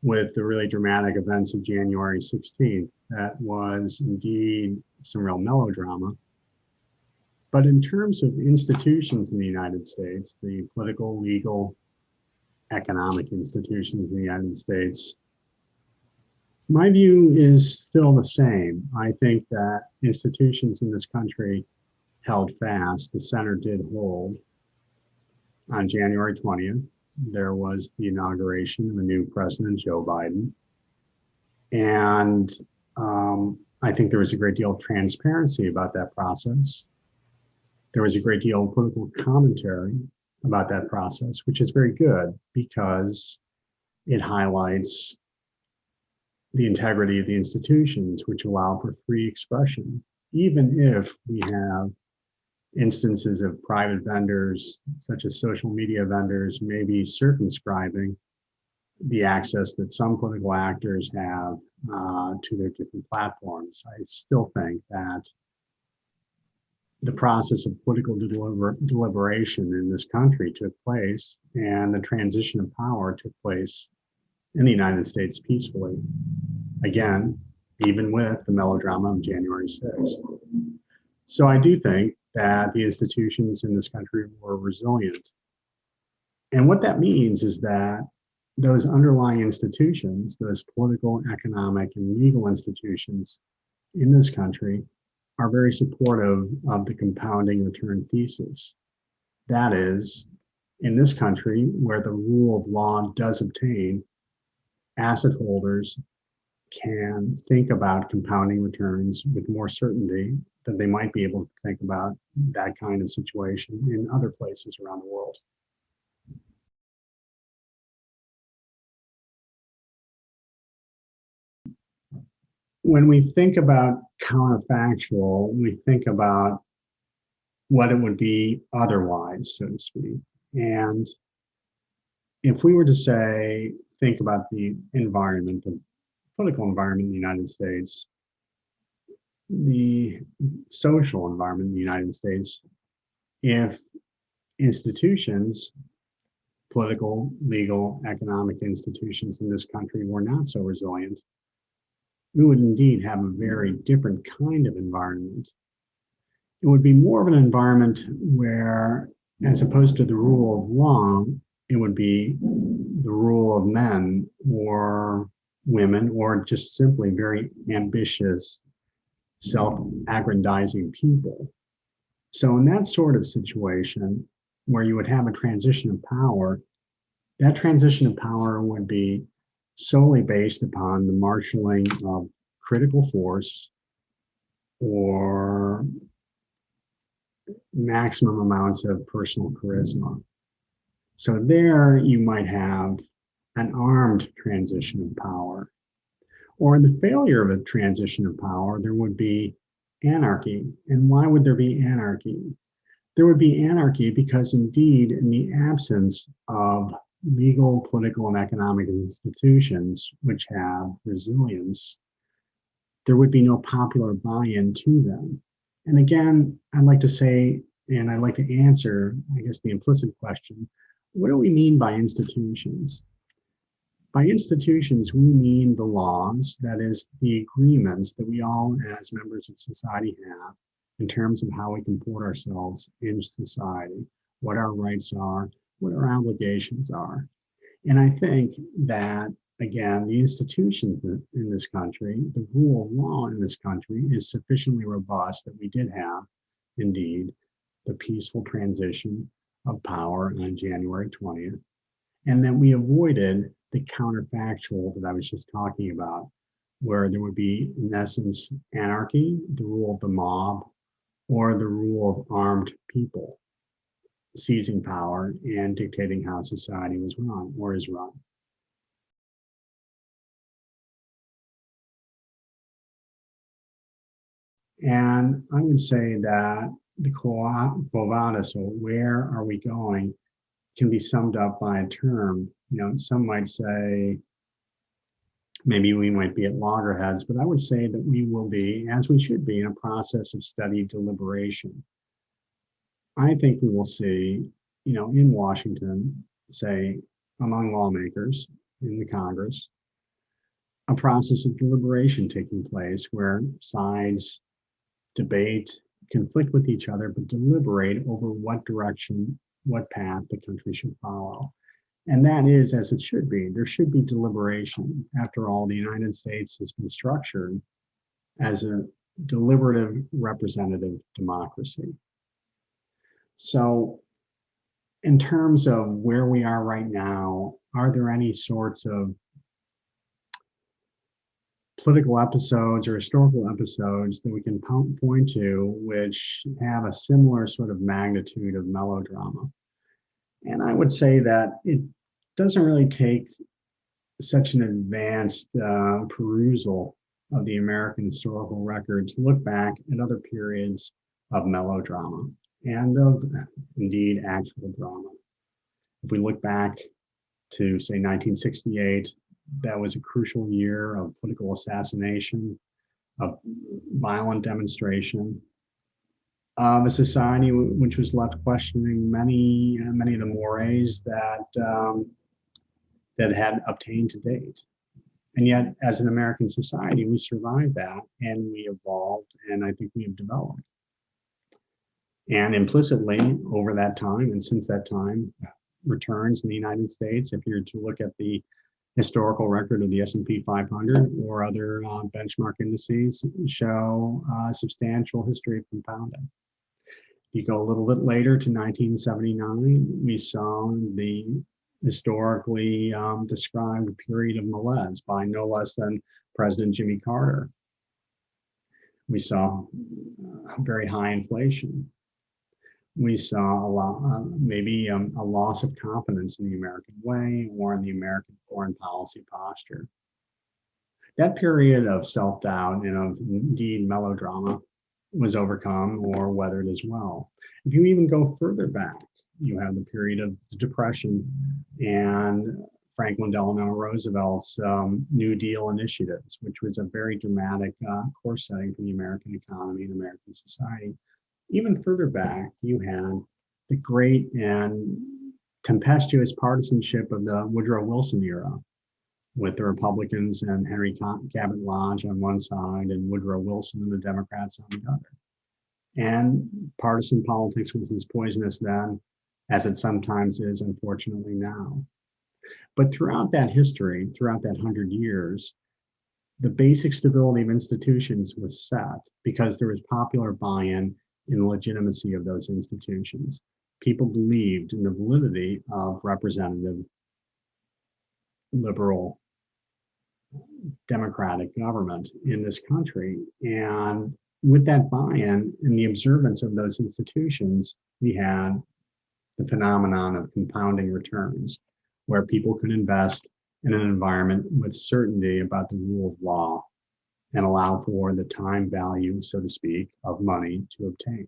with the really dramatic events of January 16th. That was indeed some real melodrama. But in terms of institutions in the United States, the political, legal, economic institutions in the United States, my view is still the same. I think that institutions in this country held fast. The center did hold. On January 20th, there was the inauguration of a new president, Joe Biden. And I think there was a great deal of transparency about that process. There was a great deal of political commentary about that process, which is very good because it highlights the integrity of the institutions, which allow for free expression, even if we have instances of private vendors, such as social media vendors, maybe circumscribing the access that some political actors have to their different platforms. I still think that the process of political deliberation in this country took place, and the transition of power took place in the United States peacefully. Again, even with the melodrama of January 6th. So I do think that the institutions in this country were resilient. And what that means is that those underlying institutions, those political, economic, and legal institutions in this country are very supportive of the compounding return thesis. That is, in this country, where the rule of law does obtain, asset holders can think about compounding returns with more certainty than they might be able to think about that kind of situation in other places around the world. When we think about counterfactual, we think about what it would be otherwise, so to speak. And if we were to say, think about the environment, the political environment in the United States, the social environment in the United States, if institutions, political, legal, economic institutions in this country were not so resilient, we would indeed have a very different kind of environment. It would be more of an environment where, as opposed to the rule of law, it would be the rule of men or women, or just simply very ambitious, self-aggrandizing people. So in that sort of situation, where you would have a transition of power, that transition of power would be solely based upon the marshaling of critical force or maximum amounts of personal charisma. So there you might have an armed transition of power. Or in the failure of a transition of power, there would be anarchy. And why would there be anarchy? There would be anarchy because indeed, in the absence of legal, political, and economic institutions which have resilience, there would be no popular buy-in to them. And again, I'd like to say, and I'd like to answer, I guess, the implicit question, what do we mean by institutions? By institutions, we mean the laws, that is, the agreements that we all as members of society have in terms of how we comport ourselves in society, what our rights are, what our obligations are. And I think that, again, the institutions in this country, the rule of law in this country is sufficiently robust that we did have, indeed, the peaceful transition of power on January 20th, and that we avoided the counterfactual that I was just talking about, where there would be, in essence, anarchy, the rule of the mob, or the rule of armed people seizing power and dictating how society was run or is run. And I would say that the quo vadis, or where are we going, can be summed up by a term. Some might say, maybe we might be at loggerheads, but I would say that we will be, as we should be, in a process of studied deliberation. I think we will see, in Washington, say, among lawmakers in the Congress, a process of deliberation taking place where sides debate, conflict with each other, but deliberate over what direction, what path the country should follow. And that is as it should be. There should be deliberation. After all, the United States has been structured as a deliberative representative democracy. So, in terms of where we are right now, are there any sorts of political episodes or historical episodes that we can point to which have a similar sort of magnitude of melodrama? And I would say that it doesn't really take such an advanced perusal of the American historical record to look back at other periods of melodrama and of indeed actual drama. If we look back to say 1968, that was a crucial year of political assassination, of violent demonstration, of a society which was left questioning many of the mores that had obtained to date. And yet, as an American society, we survived that and we evolved, and I think we have developed. And implicitly, over that time and since that time, returns in the United States, if you're to look at the historical record of the S&P 500 or other benchmark indices, show a substantial history of compounding. If you go a little bit later to 1979, we saw the historically described period of malaise by no less than President Jimmy Carter. We saw very high inflation. We saw a lot, maybe a loss of confidence in the American way or in the American foreign policy posture. That period of self-doubt and of indeed melodrama was overcome or weathered as well. If you even go further back, you have the period of the Depression and Franklin Delano Roosevelt's New Deal initiatives, which was a very dramatic course setting for the American economy and American society. Even further back, you had the great and tempestuous partisanship of the Woodrow Wilson era, with the Republicans and Henry Cabot Lodge on one side and Woodrow Wilson and the Democrats on the other. And partisan politics was as poisonous then as it sometimes is, unfortunately, now. But throughout that history, throughout that 100 years, the basic stability of institutions was set because there was popular buy-in in the legitimacy of those institutions. People believed in the validity of representative, liberal, democratic government in this country. And with that buy-in and the observance of those institutions, we had the phenomenon of compounding returns, where people could invest in an environment with certainty about the rule of law and allow for the time value, so to speak, of money to obtain.